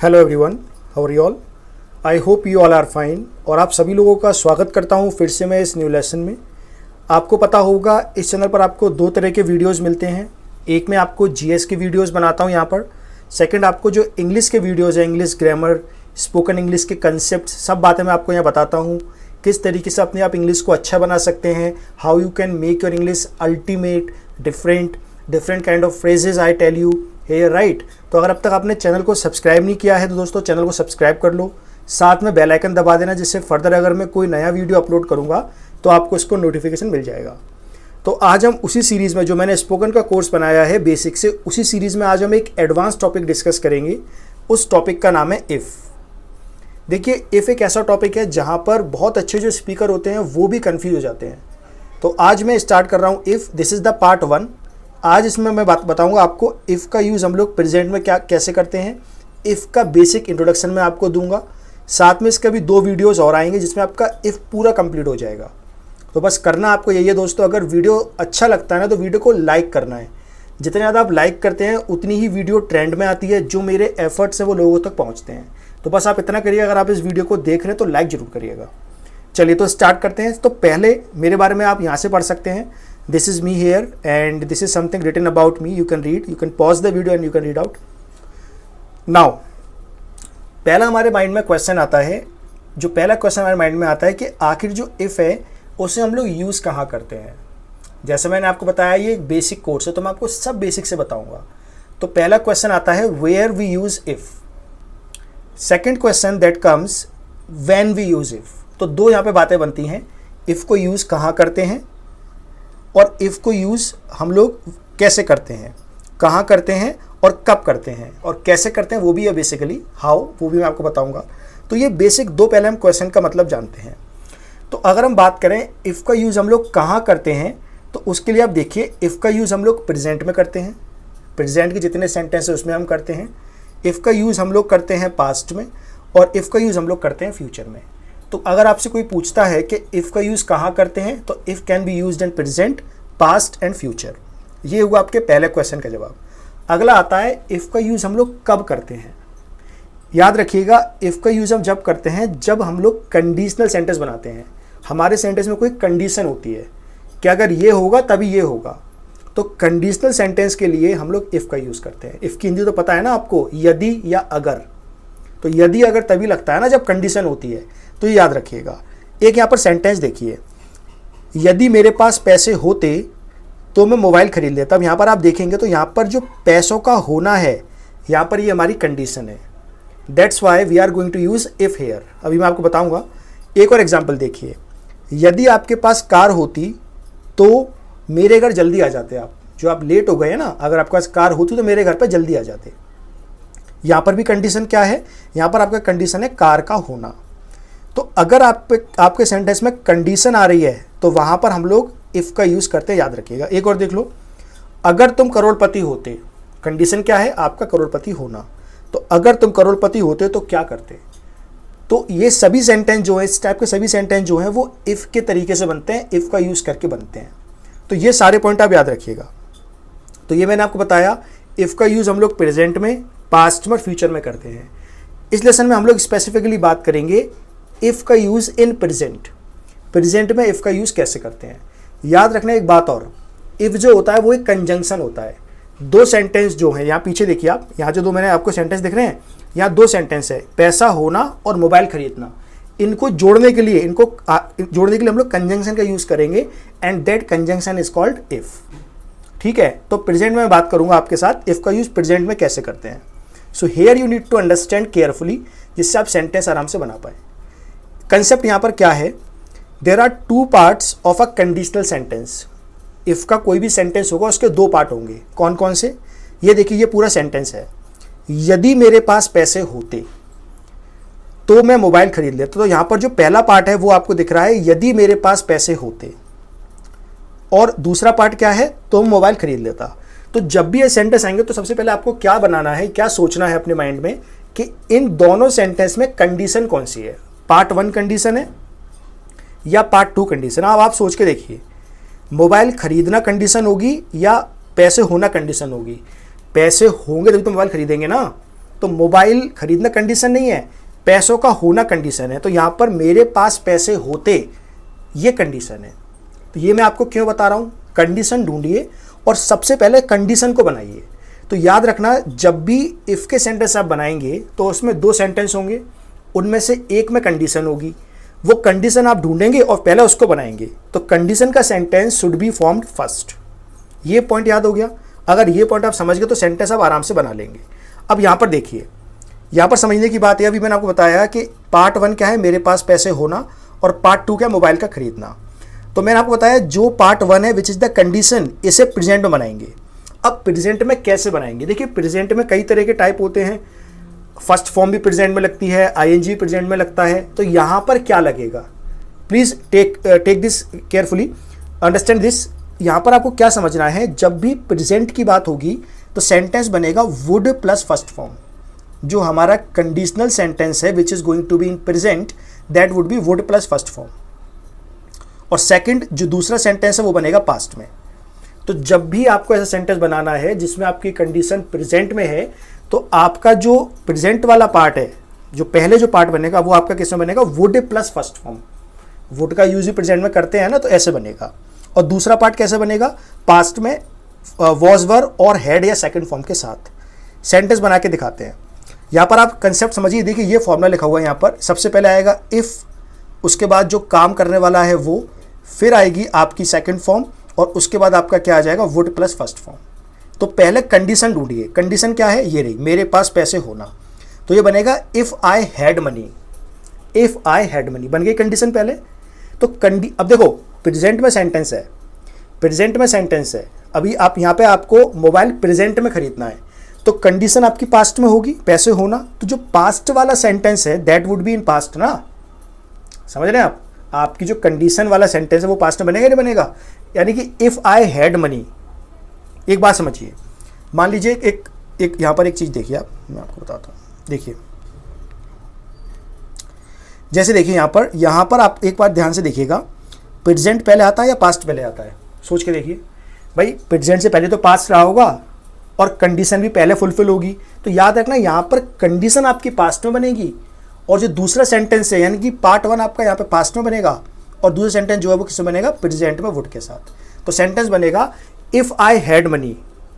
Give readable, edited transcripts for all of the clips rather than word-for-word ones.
Hello everyone, how are you all. I hope you all are fine. और आप सभी लोगों का स्वागत करता हूं फिर से मैं इस न्यू लेसन में। आपको पता होगा इस चैनल पर आपको दो तरह के वीडियोस मिलते हैं। एक में आपको जीएस के वीडियोस बनाता हूं यहाँ पर। सेकंड आपको जो इंग्लिश के वीडियोस हैं, इंग्लिश ग्रामर, स्पोकन इंग्लिश के कंसेप्ट, सब बातें मैं आपको यहाँ बताता हूँ। किस तरीके से अपने आप इंग्लिश को अच्छा बना सकते हैं, how you can make your English ultimate, different kind of phrases I tell you here, right. तो अगर अब तक आपने चैनल को सब्सक्राइब नहीं किया है तो दोस्तों चैनल को सब्सक्राइब कर लो, साथ में बेल आइकन दबा देना, जिससे फर्दर अगर मैं कोई नया वीडियो अपलोड करूँगा तो आपको इसको नोटिफिकेशन मिल जाएगा। तो आज हम उसी सीरीज़ में जो मैंने स्पोकन का कोर्स बनाया है बेसिक से, उसी सीरीज़ में आज हम एक एडवांस टॉपिक डिस्कस करेंगे। उस टॉपिक का नाम है इफ़। देखिए, इफ़ एक ऐसा टॉपिक है जहाँ पर बहुत अच्छे जो स्पीकर होते हैं वो भी कन्फ्यूज हो जाते हैं। तो आज मैं स्टार्ट कर रहा हूँ if. This is the part 1। आज इसमें मैं बताऊंगा आपको इफ़ का यूज़ हम लोग प्रेजेंट में कैसे करते हैं। इफ़ का बेसिक इंट्रोडक्शन मैं आपको दूंगा, साथ में इसका भी 2 वीडियोस और आएंगे जिसमें आपका इफ़ पूरा कंप्लीट हो जाएगा। तो बस करना आपको यही है दोस्तों, अगर वीडियो अच्छा लगता है ना तो वीडियो को लाइक करना है। जितने ज़्यादा आप लाइक करते हैं उतनी ही वीडियो ट्रेंड में आती है, जो मेरे एफर्ट्स हैं वो लोगों तक पहुँचते हैं। तो बस आप इतना करिए, अगर आप इस वीडियो को देख रहे हैं तो लाइक ज़रूर करिएगा। चलिए तो स्टार्ट करते हैं। तो पहले मेरे बारे में आप यहाँ से पढ़ सकते हैं। This is me here and this is something written about me. You can read, you can pause the video and you can read out. Now, पहला हमारे माइंड में क्वेश्चन आता है, जो पहला क्वेश्चन हमारे माइंड में आता है कि आखिर जो इफ़ है उसे हम लोग यूज़ कहाँ करते हैं। जैसे मैंने आपको बताया ये एक बेसिक कोर्स है तो मैं आपको सब बेसिक से बताऊंगा। तो पहला क्वेश्चन आता है where we use if. Second question that comes when we use if. तो 2 यहाँ पे बातें बनती हैं, इफ़ को यूज़ कहाँ करते हैं और इफ़ को यूज़ हम लोग कैसे करते हैं, कहाँ करते हैं और कब करते हैं, और कैसे करते हैं वो भी है बेसिकली हाउ, वो भी मैं आपको बताऊंगा। तो ये बेसिक 2 पहले हम क्वेश्चन का मतलब जानते हैं। तो अगर हम बात करें इफ़ का यूज़ हम लोग कहाँ करते हैं, तो उसके लिए आप देखिए इफ़ का यूज़ हम लोग प्रेजेंट में करते हैं। प्रेजेंट के जितने सेंटेंस है उसमें हम करते हैं। इफ़ का यूज़ हम लोग करते हैं पास्ट में, और इफ़ का यूज़ हम लोग करते हैं फ्यूचर में। तो अगर आपसे कोई पूछता है कि इफ़ का यूज़ कहाँ करते हैं, तो if can be used in present, past and future. ये हुआ आपके पहले क्वेश्चन का जवाब। अगला आता है इफ़ का यूज़ हम लोग कब करते हैं। याद रखिएगा, इफ़ का यूज़ हम जब करते हैं जब हम लोग कंडीशनल सेंटेंस बनाते हैं। हमारे सेंटेंस में कोई कंडीशन होती है कि अगर ये होगा तभी ये होगा। तो कंडीशनल सेंटेंस के लिए हम लोग इफ़ का यूज़ करते हैं। इफ़ की हिंदी तो पता है ना आपको, यदि या अगर। तो यदि अगर तभी लगता है ना जब कंडीशन होती है, तो ये याद रखिएगा। एक यहाँ पर सेंटेंस देखिए, यदि मेरे पास पैसे होते तो मैं मोबाइल खरीद लेता। अब यहाँ पर आप देखेंगे तो यहाँ पर जो पैसों का होना है, यहाँ पर ये हमारी कंडीशन है। That's why we are going to use if here. अभी मैं आपको बताऊँगा। एक और एग्जाम्पल देखिए, यदि आपके पास कार होती तो मेरे घर जल्दी आ जाते आप। जो आप लेट हो गए हैं ना, अगर आपके पास कार होती तो मेरे घर पर जल्दी आ जाते। यहाँ पर भी कंडीशन क्या है, यहाँ पर आपका कंडीशन है कार का होना। तो अगर आपके सेंटेंस में कंडीशन आ रही है तो वहाँ पर हम लोग इफ़ का यूज़ करते हैं, याद रखिएगा। एक और देख लो, अगर तुम करोड़पति होते। कंडीशन क्या है, आपका करोड़पति होना। तो अगर तुम करोड़पति होते तो क्या करते। तो ये सभी सेंटेंस जो है, इस टाइप के सभी सेंटेंस जो हैं वो इफ़ के तरीके से बनते हैं, इफ़ का यूज़ करके बनते हैं। तो ये सारे पॉइंट आप याद रखिएगा। तो ये मैंने आपको बताया, इफ़ का यूज़ हम लोग प्रेजेंट में, पास्ट में और फ्यूचर में करते हैं। इस लेसन में हम लोग स्पेसिफिकली बात करेंगे इफ़ का यूज़ इन प्रेजेंट। प्रेजेंट में इफ़ का यूज़ कैसे करते हैं। याद रखना एक बात और, इफ़ जो होता है वो एक कंजंक्शन होता है। 2 सेंटेंस जो हैं, यहाँ पीछे देखिए आप, यहाँ जो 2 मैंने आपको सेंटेंस दिख रहे हैं, यहाँ 2 सेंटेंस है, पैसा होना और मोबाइल खरीदना। इनको जोड़ने के लिए हम लोग कंजंक्शन का यूज़ करेंगे, and that conjunction is called if. ठीक है। तो प्रेजेंट में मैं बात करूँगा आपके साथ इफ़ का यूज़ प्रेजेंट में कैसे करते हैं। So here you need to understand carefully, जिससे आप सेंटेंस आराम से बना पाए। कंसेप्ट यहाँ पर क्या है, there are 2 parts of a conditional sentence. If का कोई भी सेंटेंस होगा उसके 2 पार्ट होंगे। कौन कौन से, ये देखिए, ये पूरा सेंटेंस है। यदि मेरे पास पैसे होते तो मैं मोबाइल खरीद लेता। तो यहाँ पर जो पहला पार्ट है वो आपको दिख रहा है, यदि मेरे पास पैसे होते, और दूसरा पार्ट क्या है, तो मोबाइल खरीद लेता। तो जब भी ये सेंटेंस आएंगे तो सबसे पहले आपको क्या बनाना है, क्या सोचना है अपने माइंड में कि इन दोनों सेंटेंस में कंडीशन कौन सी है। पार्ट 1 कंडीशन है या पार्ट 2 कंडीशन। अब आप सोच के देखिए, मोबाइल खरीदना कंडीशन होगी या पैसे होना कंडीशन होगी। पैसे होंगे तभी तो मोबाइल खरीदेंगे ना। तो मोबाइल खरीदना कंडीशन नहीं है, पैसों का होना कंडीशन है। तो यहाँ पर मेरे पास पैसे होते, ये कंडीशन है। तो ये मैं आपको क्यों बता रहा हूँ, कंडीशन ढूंढिए और सबसे पहले कंडीशन को बनाइए। तो याद रखना, जब भी इफ़ के सेंटेंस आप बनाएंगे तो उसमें 2 सेंटेंस होंगे, उनमें से एक में कंडीशन होगी। वो कंडीशन आप ढूंढेंगे और पहले उसको बनाएंगे। तो कंडीशन का sentence should be formed first. ये पॉइंट याद हो गया। अगर ये पॉइंट आप समझ गए तो सेंटेंस आप आराम से बना लेंगे। अब यहाँ पर देखिए, यहाँ पर समझने की बात है, अभी मैंने आपको बताया कि पार्ट 1 क्या है, मेरे पास पैसे होना, और पार्ट 2 क्या है, मोबाइल का खरीदना। तो मैंने आपको बताया जो पार्ट 1 है विच इज़ द कंडीशन, इसे प्रेजेंट में बनाएंगे। अब प्रेजेंट में कैसे बनाएंगे, देखिए प्रेजेंट में कई तरह के टाइप होते हैं। फर्स्ट फॉर्म भी प्रेजेंट में लगती है, आईएनजी प्रेजेंट में लगता है। तो यहाँ पर क्या लगेगा, please take this carefully, understand this. यहाँ पर आपको क्या समझना है, जब भी प्रेजेंट की बात होगी तो सेंटेंस बनेगा वुड प्लस फर्स्ट फॉर्म। जो हमारा कंडीशनल सेंटेंस है which is going to be in present, that would be would plus first form. और सेकंड जो दूसरा सेंटेंस है वो बनेगा पास्ट में। तो जब भी आपको ऐसा सेंटेंस बनाना है जिसमें आपकी कंडीशन प्रेजेंट में है, तो आपका जो प्रेजेंट वाला पार्ट है, जो पहले जो पार्ट बनेगा वो आपका किस में बनेगा, would plus first form. Would का यूज प्रेजेंट में करते हैं ना, तो ऐसे बनेगा। और दूसरा पार्ट कैसे बनेगा, पास्ट में वॉज वर और हैड या सेकंड फॉर्म के साथ। सेंटेंस बना के दिखाते हैं। यहाँ पर आप कंसेप्ट समझिए, देखिए ये फॉर्मूला लिखा हुआ है यहाँ पर। सबसे पहले आएगा इफ़, उसके बाद जो काम करने वाला है वो, फिर आएगी आपकी सेकंड फॉर्म, और उसके बाद आपका क्या आ जाएगा, वुड प्लस फर्स्ट फॉर्म। तो पहले कंडीशन ढूंढिए। कंडीशन क्या है, ये रही, मेरे पास पैसे होना। तो ये बनेगा if I had money. If I had money बन गई कंडीशन पहले। तो अब देखो प्रेजेंट में सेंटेंस है, प्रेजेंट में सेंटेंस है। अभी आप यहाँ पे आपको मोबाइल प्रेजेंट में खरीदना है, तो कंडीशन आपकी पास्ट में होगी, पैसे होना। तो जो पास्ट वाला सेंटेंस है that would be in past ना, समझ रहे हैं आप। आपकी जो कंडीशन वाला सेंटेंस है वो पास्ट में बनेगा नहीं बनेगा, यानी कि इफ़ आई हैड मनी। एक बात समझिए, मान लीजिए एक यहाँ पर एक चीज़ देखिए आप, मैं आपको बताता हूँ। देखिए जैसे देखिए यहाँ पर आप एक बार ध्यान से देखिएगा, प्रेजेंट पहले आता है या पास्ट पहले आता है, सोच के देखिए भाई। प्रेजेंट से पहले तो पास्ट रहा होगा और कंडीशन भी पहले फुलफिल होगी। तो याद रखना यहाँ पर कंडीशन आपकी पास्ट में बनेगी, और जो दूसरा सेंटेंस है यानी कि पार्ट 1 आपका यहाँ पे पास्ट में बनेगा, और दूसरा सेंटेंस जो है वो किसमें बनेगा, प्रेजेंट में वुड के साथ। तो सेंटेंस बनेगा if I had money,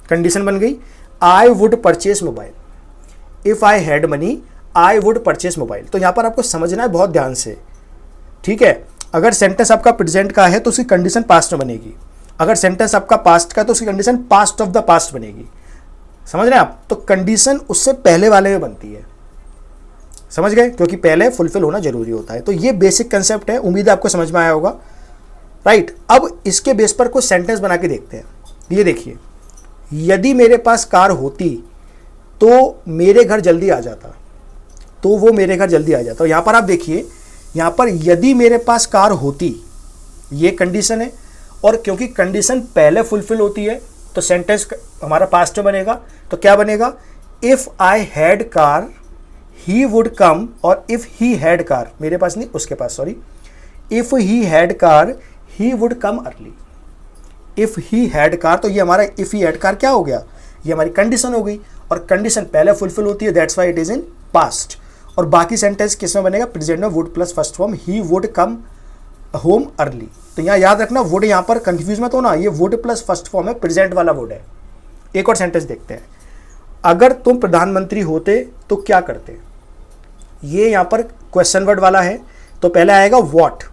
condition बन गई, I would purchase mobile. If I had money I would purchase mobile. तो यहाँ पर आपको समझना है बहुत ध्यान से, ठीक है। अगर सेंटेंस आपका प्रेजेंट का है तो उसकी कंडीशन पास्ट में बनेगी, अगर सेंटेंस आपका पास्ट का तो उसकी condition past of the past बनेगी। समझ रहे हैं आप। तो कंडीशन उससे पहले वाले में बनती है, समझ गए, क्योंकि पहले फुलफिल होना जरूरी होता है। तो ये बेसिक कंसेप्ट है, उम्मीद है आपको समझ में आया होगा, राइट। अब इसके बेस पर कुछ सेंटेंस बना के देखते हैं। ये देखिए, यदि मेरे पास कार होती तो मेरे घर जल्दी आ जाता, तो वो मेरे घर जल्दी आ जाता। यहाँ पर आप देखिए, यहाँ पर यदि मेरे पास कार होती, ये कंडीशन है, और क्योंकि कंडीशन पहले फुलफिल होती है तो सेंटेंस हमारा पास्ट में बनेगा। तो क्या बनेगा, if I had car he would come, और इफ़ ही हैड कार, मेरे पास नहीं उसके पास, sorry, if he had car he would come early. If he had car, तो ये हमारा इफ़ ही हैड कार क्या हो गया, ये हमारी कंडीशन हो गई, और कंडीशन पहले फुलफिल होती है, that's why it is in past. और बाकी सेंटेंस किस में बनेगा, प्रेजेंट में, would plus first form, he would come home early. तो यहाँ याद रखना, वुड यहाँ पर कंफ्यूज मत होना, ये वुड प्लस फर्स्ट फॉर्म है, प्रेजेंट वाला वुड है। एक और सेंटेंस देखते हैं, अगर तुम प्रधानमंत्री होते तो क्या करते। ये यहाँ पर क्वेश्चन वर्ड वाला है, तो पहले आएगा व्हाट।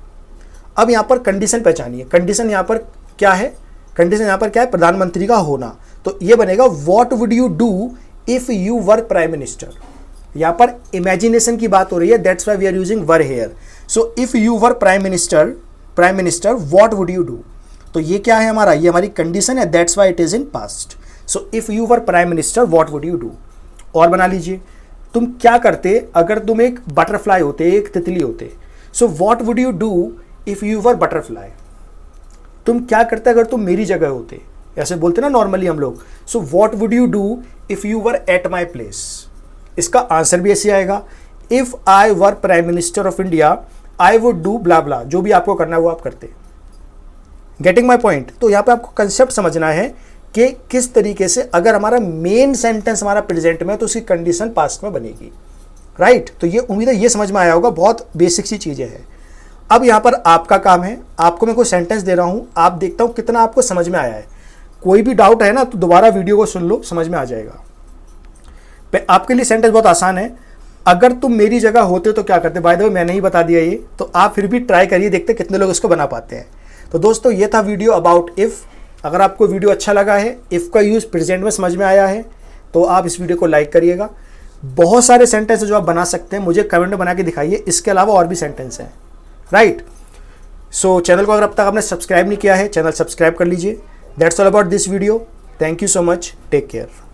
अब यहाँ पर कंडीशन पहचानिए, कंडीशन यहाँ पर क्या है, कंडीशन यहाँ पर क्या है, प्रधानमंत्री का होना। तो ये बनेगा what would you do if you were prime minister. यहाँ पर इमेजिनेशन की बात हो रही है, that's why we are using were here. So if you were prime minister what would you do. तो ये क्या है हमारा, ये हमारी कंडीशन है, that's why it is in past. So if you were prime minister what would you do. और बना लीजिए, तुम क्या करते अगर तुम एक बटरफ्लाई होते, एक तितली होते। सो what would you do if you were butterfly. तुम क्या करते अगर तुम मेरी जगह होते, ऐसे बोलते ना नॉर्मली हम लोग। So what would you do if you were at my place. इसका आंसर भी ऐसे आएगा, if I were prime minister of India I would do blah blah. जो भी आपको करना है वो आप करते। Getting my point. तो यहाँ पे आपको कंसेप्ट समझना है कि किस तरीके से अगर हमारा मेन सेंटेंस हमारा प्रेजेंट में है तो उसकी कंडीशन पास्ट में बनेगी, राइट। तो ये उम्मीद है ये समझ में आया होगा, बहुत बेसिक सी चीज़ें हैं। अब यहाँ पर आपका काम है, आपको मैं कोई सेंटेंस दे रहा हूँ, आप देखता हूँ कितना आपको समझ में आया है। कोई भी डाउट है ना तो दोबारा वीडियो को सुन लो, समझ में आ जाएगा। आपके लिए सेंटेंस बहुत आसान है। अगर तुम मेरी जगह होते तो क्या करते, बाय द वे मैंने ही बता दिया ये, तो आप फिर भी ट्राई करिए, देखते कितने लोग इसको बना पाते हैं। तो दोस्तों ये था वीडियो अबाउट इफ़। अगर आपको वीडियो अच्छा लगा है, इफ़ का यूज़ प्रेजेंट में समझ में आया है, तो आप इस वीडियो को लाइक करिएगा। बहुत सारे सेंटेंस जो आप बना सकते हैं, मुझे कमेंट में बना के दिखाइए, इसके अलावा और भी सेंटेंस हैं, राइट। सो चैनल को अगर अब तक आपने सब्सक्राइब नहीं किया है, चैनल सब्सक्राइब कर लीजिए। That's all about this video. Thank you so much, take care.